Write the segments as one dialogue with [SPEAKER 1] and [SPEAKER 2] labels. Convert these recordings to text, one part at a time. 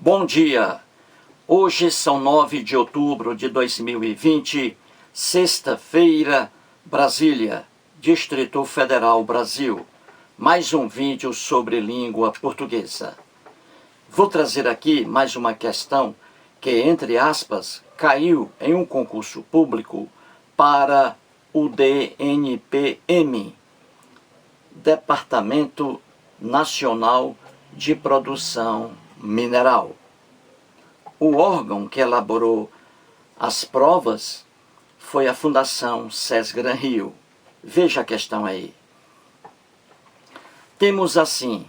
[SPEAKER 1] Bom dia! Hoje são 9 de outubro de 2020, sexta-feira, Brasília, Distrito Federal, Brasil. Mais um vídeo sobre língua portuguesa. Vou trazer aqui mais uma questão que, entre aspas, caiu em um concurso público para o DNPM, Departamento Nacional de Produção Mineral. O órgão que elaborou as provas foi a Fundação Sesgran Rio. Veja a questão aí. Temos assim: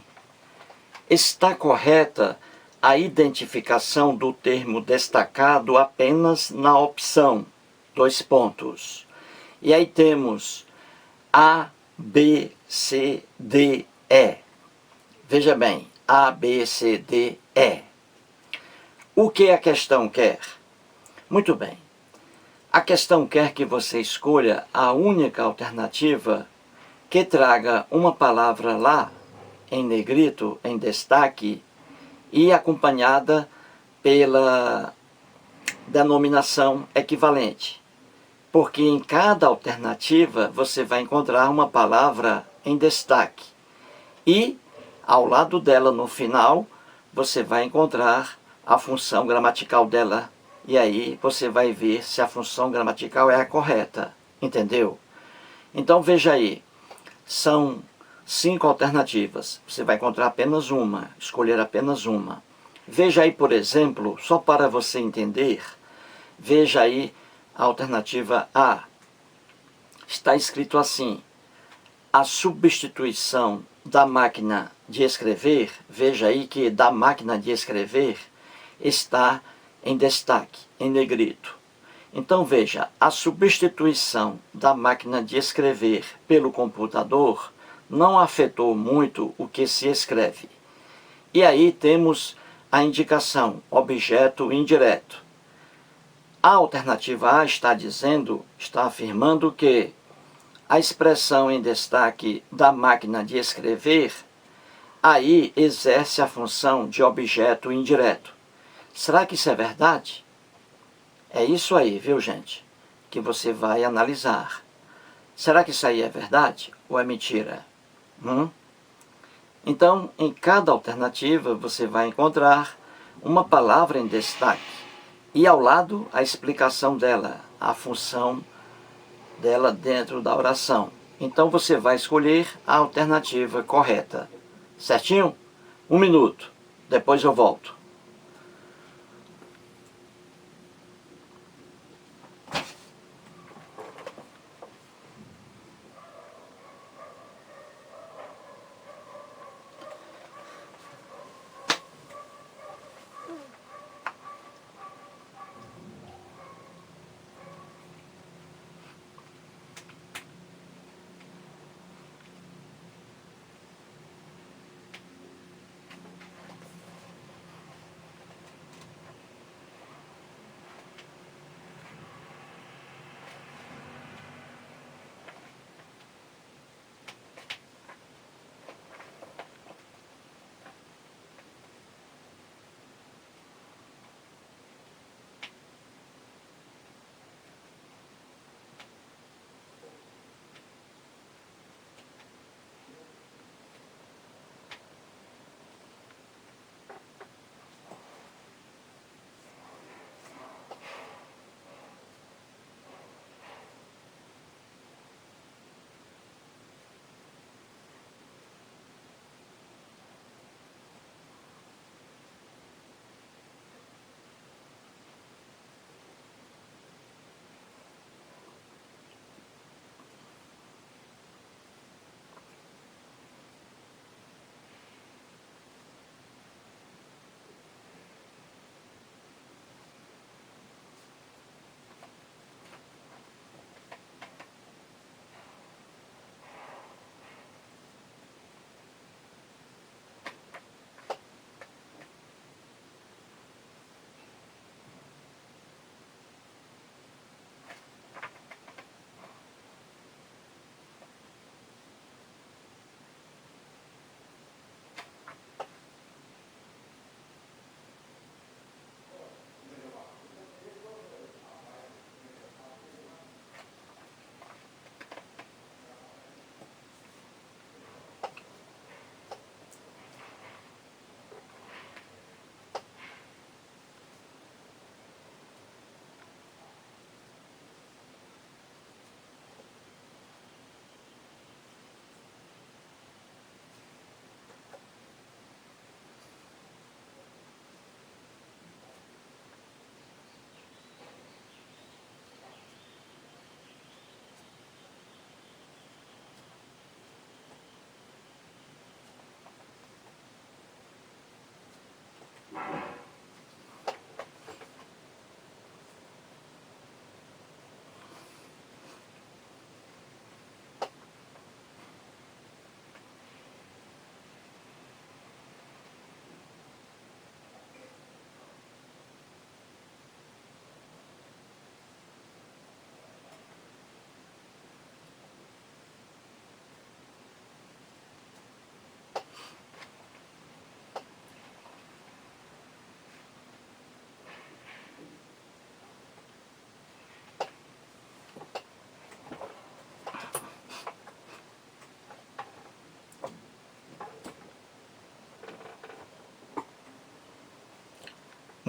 [SPEAKER 1] está correta a identificação do termo destacado apenas na opção, dois pontos. E aí temos A, B, C, D, E. Veja bem, A, B, C, D, E. O que a questão quer? Muito bem. A questão quer que você escolha a única alternativa que traga uma palavra lá, em negrito, em destaque, e acompanhada pela denominação equivalente. Porque em cada alternativa você vai encontrar uma palavra em destaque. E, ao lado dela, no final, você vai encontrar a função gramatical dela. E aí você vai ver se a função gramatical é a correta. Entendeu? Então veja aí. São 5 alternativas. Você vai encontrar apenas uma. Escolher apenas uma. Veja aí, por exemplo, só para você entender. Veja aí a alternativa A. Está escrito assim: a substituição da máquina de escrever, veja aí que da máquina de escrever está em destaque, em negrito. Então veja, a substituição da máquina de escrever pelo computador não afetou muito o que se escreve. E aí temos a indicação objeto indireto. A alternativa A está dizendo, está afirmando que a expressão em destaque da máquina de escrever, aí exerce a função de objeto indireto. Será que isso é verdade? É isso aí, viu, gente, que você vai analisar. Será que isso aí é verdade ou é mentira? Então, em cada alternativa, você vai encontrar uma palavra em destaque e ao lado a explicação dela, a função dela dentro da oração. Então você vai escolher a alternativa correta. Certinho? 1 minuto. Depois eu volto.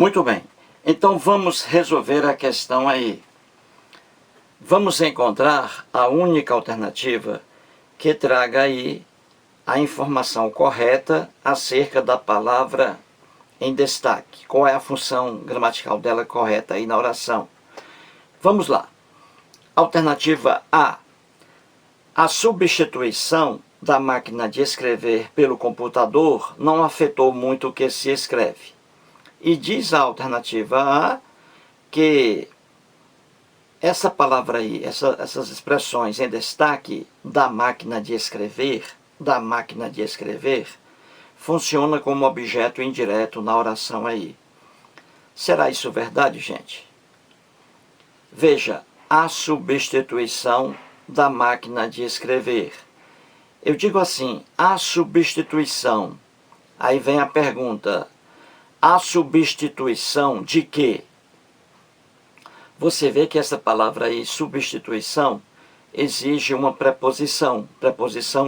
[SPEAKER 1] Muito bem. Então vamos resolver a questão aí. Vamos encontrar a única alternativa que traga aí a informação correta acerca da palavra em destaque. Qual é a função gramatical dela correta aí na oração? Vamos lá. Alternativa A. A substituição da máquina de escrever pelo computador não afetou muito o que se escreve. E diz a alternativa A que essa palavra aí, essas expressões em destaque da máquina de escrever, funciona como objeto indireto na oração aí. Será isso verdade, gente? Veja, a substituição da máquina de escrever. Eu digo assim, a substituição. Aí vem a pergunta, a substituição de quê? Você vê que essa palavra aí, substituição, exige uma preposição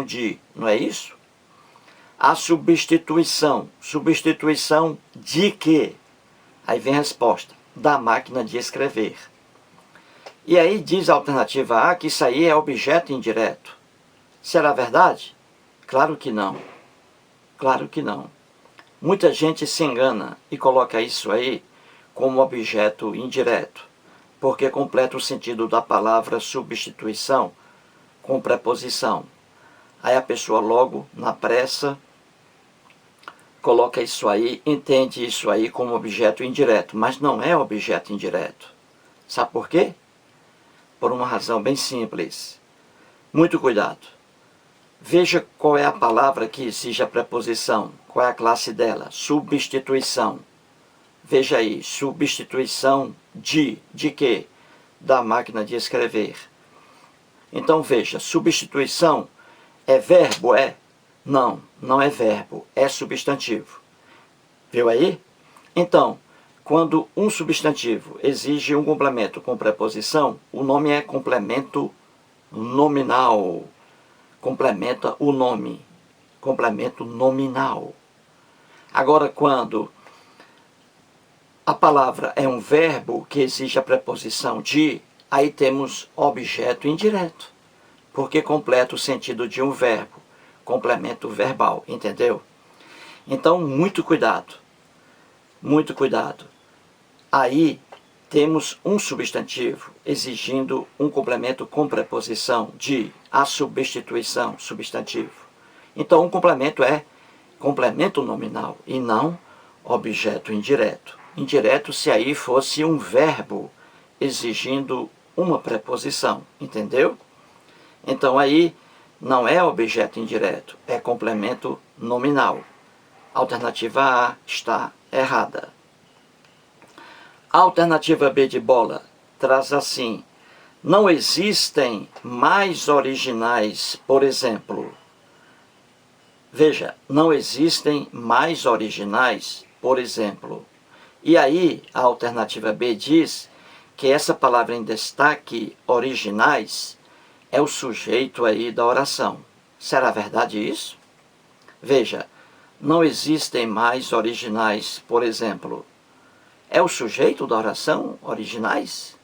[SPEAKER 1] de, não é isso? A substituição de quê? Aí vem a resposta, da máquina de escrever. E aí diz a alternativa A que isso aí é objeto indireto. Será verdade? Claro que não. Claro que não. Muita gente se engana e coloca isso aí como objeto indireto, porque completa o sentido da palavra substituição com preposição. Aí a pessoa logo, na pressa, coloca isso aí, entende isso aí como objeto indireto, mas não é objeto indireto. Sabe por quê? Por uma razão bem simples. Muito cuidado. Veja qual é a palavra que exige a preposição, qual é a classe dela, substituição. Veja aí, substituição de quê? Da máquina de escrever. Então veja, substituição é verbo, é? Não, não é verbo, é substantivo. Viu aí? Então, quando um substantivo exige um complemento com preposição, o nome é complemento nominal. Complementa o nome. Complemento nominal. Agora, quando a palavra é um verbo que exige a preposição de, aí temos objeto indireto, porque completa o sentido de um verbo, complemento verbal, entendeu? Então, muito cuidado, muito cuidado. Aí temos um substantivo exigindo um complemento com preposição de, a substituição, substantivo. Então, um complemento é complemento nominal e não objeto indireto. Indireto se aí fosse um verbo exigindo uma preposição, entendeu? Então aí não é objeto indireto, é complemento nominal. A alternativa A está errada. A alternativa B de bola traz assim, não existem mais originais, por exemplo. Veja, não existem mais originais, por exemplo. E aí, a alternativa B diz que essa palavra em destaque, originais, é o sujeito aí da oração. Será verdade isso? Veja, não existem mais originais, por exemplo. É o sujeito da oração, originais?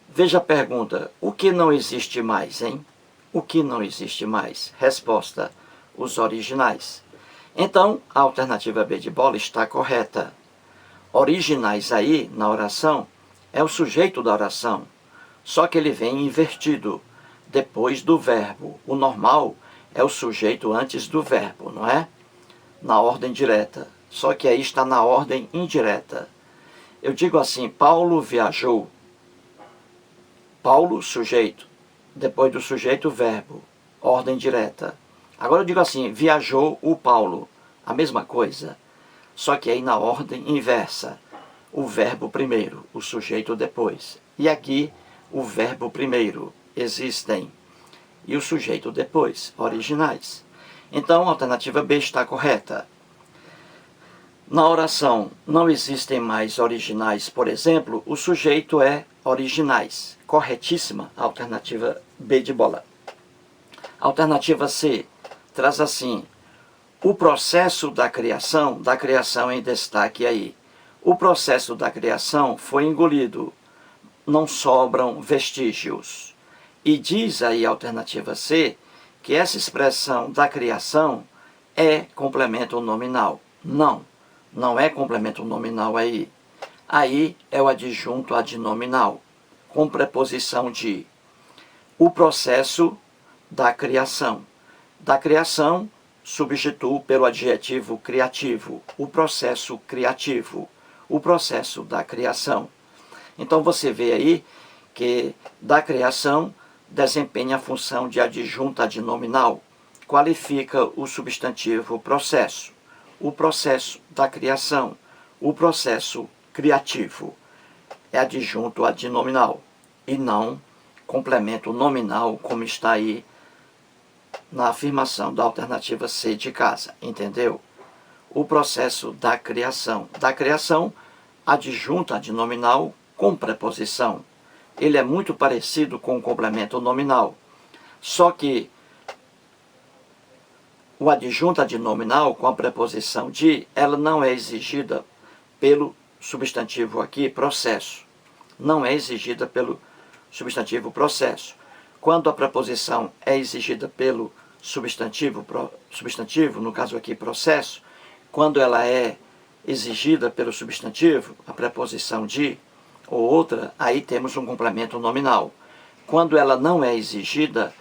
[SPEAKER 1] Veja a pergunta, o que não existe mais, hein? O que não existe mais? Resposta, os originais. Então, a alternativa B de bola está correta. Originais aí, na oração, é o sujeito da oração, só que ele vem invertido, depois do verbo. O normal é o sujeito antes do verbo, não é? Na ordem direta, só que aí está na ordem indireta. Eu digo assim, Paulo viajou. Paulo, sujeito, depois do sujeito, verbo, ordem direta. Agora eu digo assim, viajou o Paulo, a mesma coisa. Só que aí na ordem inversa, o verbo primeiro, o sujeito depois. E aqui, o verbo primeiro, existem, e o sujeito depois, originais. Então, a alternativa B está correta. Na oração, não existem mais originais, por exemplo, o sujeito é originais. Corretíssima a alternativa B de bola. A alternativa C traz assim, o processo da criação em destaque aí. O processo da criação foi engolido, não sobram vestígios. E diz aí a alternativa C que essa expressão da criação é complemento nominal. Não, não é complemento nominal aí. Aí é o adjunto adnominal, com preposição de. O processo da criação. Da criação, substituo pelo adjetivo criativo. O processo criativo. O processo da criação. Então você vê aí que da criação desempenha a função de adjunto adnominal, qualifica o substantivo processo, o processo da criação, o processo criativo. É adjunto adnominal e não complemento nominal, como está aí na afirmação da alternativa C de casa, entendeu? O processo da criação. Da criação, adjunto adnominal com preposição. Ele é muito parecido com o complemento nominal, só que o adjunto adnominal com a preposição de, ela não é exigida pelo substantivo aqui, processo. Não é exigida pelo substantivo processo. Quando a preposição é exigida pelo substantivo, no caso aqui processo, quando ela é exigida pelo substantivo, a preposição de ou outra, aí temos um complemento nominal. Quando ela não é exigida,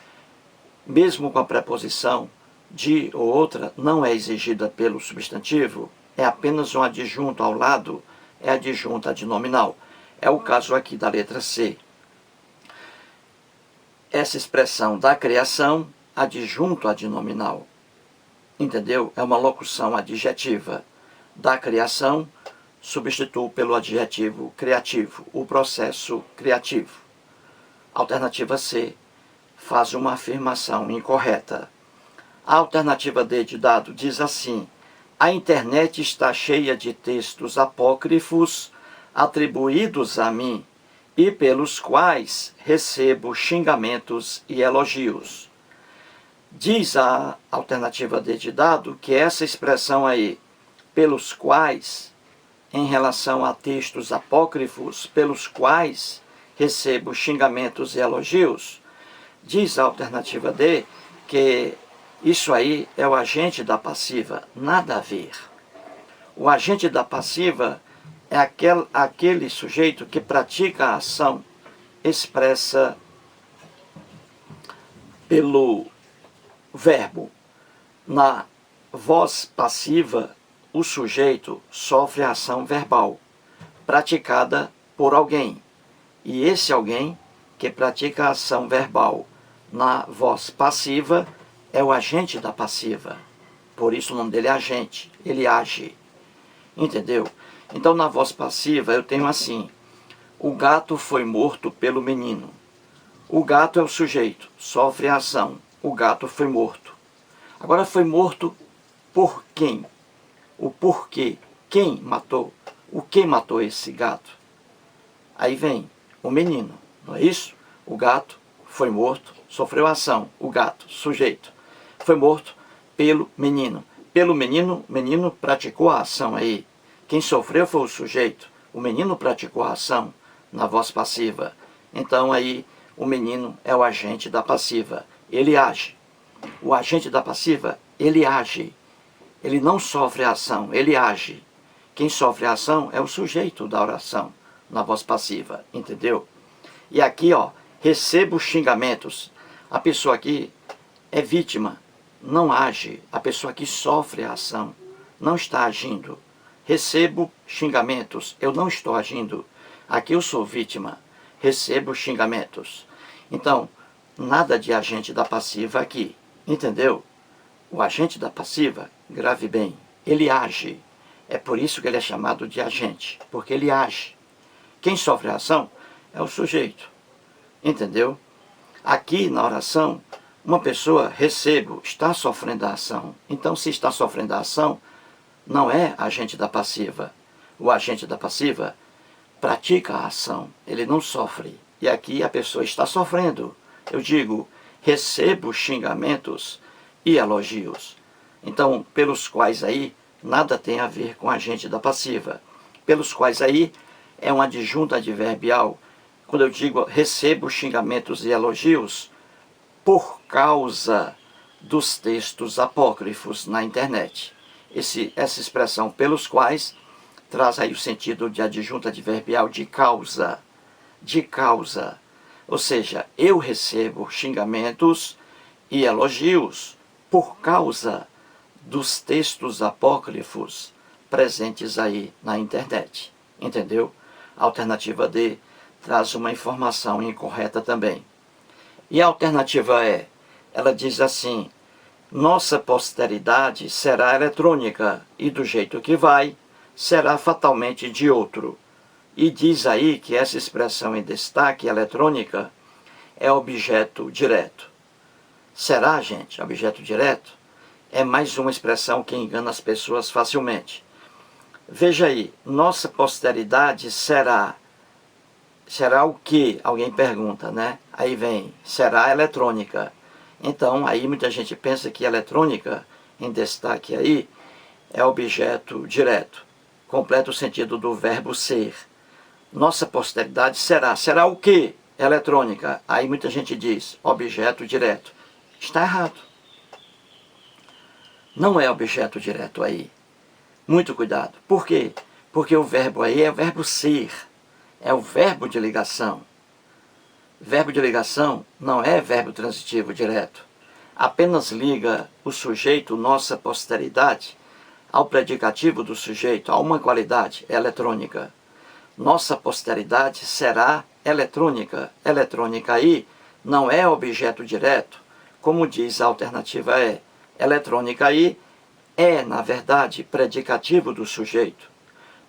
[SPEAKER 1] mesmo com a preposição de ou outra, não é exigida pelo substantivo, é apenas um adjunto ao lado, é adjunto adnominal. É o caso aqui da letra C. Essa expressão da criação, adjunto adnominal. Entendeu? É uma locução adjetiva. Da criação, substituo pelo adjetivo criativo, o processo criativo. Alternativa C faz uma afirmação incorreta. A alternativa D de dado diz assim: a internet está cheia de textos apócrifos atribuídos a mim e pelos quais recebo xingamentos e elogios. Diz a alternativa D de dado que essa expressão aí, pelos quais, em relação a textos apócrifos pelos quais recebo xingamentos e elogios, diz a alternativa D que isso aí é o agente da passiva, nada a ver. O agente da passiva é aquele sujeito que pratica a ação expressa pelo verbo. Na voz passiva, o sujeito sofre a ação verbal, praticada por alguém. E esse alguém que pratica a ação verbal na voz passiva é o agente da passiva. Por isso o nome dele é agente, ele age. Entendeu? Então na voz passiva eu tenho assim: o gato foi morto pelo menino. O gato é o sujeito, sofre a ação. O gato foi morto. Agora foi morto por quem? O porquê, quem matou, o que matou esse gato. Aí vem o menino, não é isso? O gato foi morto, sofreu ação, o gato, sujeito, foi morto pelo menino. Pelo menino, o menino praticou a ação aí. Quem sofreu foi o sujeito, o menino praticou a ação na voz passiva. Então aí o menino é o agente da passiva, ele age. O agente da passiva, ele age. Ele não sofre a ação, ele age. Quem sofre a ação é o sujeito da oração, na voz passiva, entendeu? E aqui, ó, recebo xingamentos. A pessoa aqui é vítima, não age. A pessoa aqui sofre a ação, não está agindo. Recebo xingamentos, eu não estou agindo. Aqui eu sou vítima, recebo xingamentos. Então, nada de agente da passiva aqui, entendeu? O agente da passiva, grave bem, ele age. É por isso que ele é chamado de agente, porque ele age. Quem sofre a ação é o sujeito. Entendeu? Aqui na oração, uma pessoa, recebo, está sofrendo a ação. Então, se está sofrendo a ação, não é agente da passiva. O agente da passiva pratica a ação, ele não sofre. E aqui a pessoa está sofrendo. Eu digo, recebo xingamentos e elogios. Então, pelos quais aí, nada tem a ver com agente da passiva. pelos quais aí é um adjunto adverbial. Quando eu digo recebo xingamentos e elogios por causa dos textos apócrifos na internet. Essa expressão pelos quais traz aí o sentido de adjunto adverbial de causa. De causa. Ou seja, eu recebo xingamentos e elogios por causa dos textos apócrifos presentes aí na internet. Entendeu? A alternativa D traz uma informação incorreta também. E a alternativa E, ela diz assim: nossa posteridade será eletrônica e do jeito que vai, será fatalmente de outro. E diz aí que essa expressão em destaque, eletrônica, é objeto direto. Será, gente, objeto direto? É mais uma expressão que engana as pessoas facilmente. Veja aí, nossa posteridade será o que? Alguém pergunta, né? Aí vem, será eletrônica. Então, aí muita gente pensa que eletrônica, em destaque aí, é objeto direto. Completa o sentido do verbo ser. Nossa posteridade será. Será o que? Eletrônica. Aí muita gente diz, objeto direto. Está errado. Não é objeto direto aí. Muito cuidado. Por quê? Porque o verbo aí é o verbo ser. É o verbo de ligação. Verbo de ligação não é verbo transitivo direto. Apenas liga o sujeito, nossa posteridade, ao predicativo do sujeito, a uma qualidade eletrônica. Nossa posteridade será eletrônica. Eletrônica aí não é objeto direto, como diz a alternativa E. Eletrônica aí é, na verdade, predicativo do sujeito,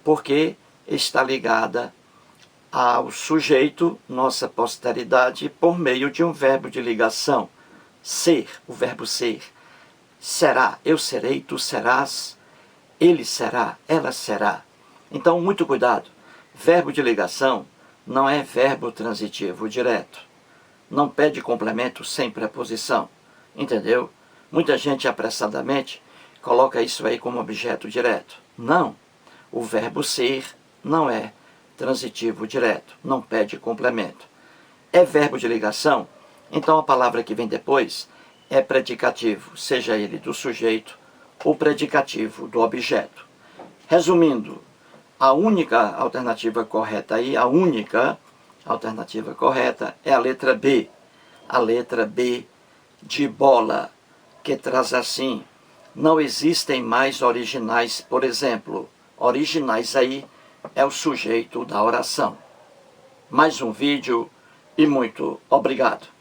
[SPEAKER 1] porque está ligada ao sujeito, nossa posteridade, por meio de um verbo de ligação. Ser, o verbo ser. Será, eu serei, tu serás, ele será, ela será. Então, muito cuidado. Verbo de ligação não é verbo transitivo direto. Não pede complemento sem preposição. Entendeu? Muita gente apressadamente coloca isso aí como objeto direto. Não. O verbo ser não é transitivo direto. Não pede complemento. É verbo de ligação? Então a palavra que vem depois é predicativo, seja ele do sujeito ou predicativo do objeto. Resumindo, a única alternativa correta aí, a única alternativa correta é a letra B. A letra B de bola, que traz assim: não existem mais originais, por exemplo. Originais aí é o sujeito da oração. Mais um vídeo e muito obrigado.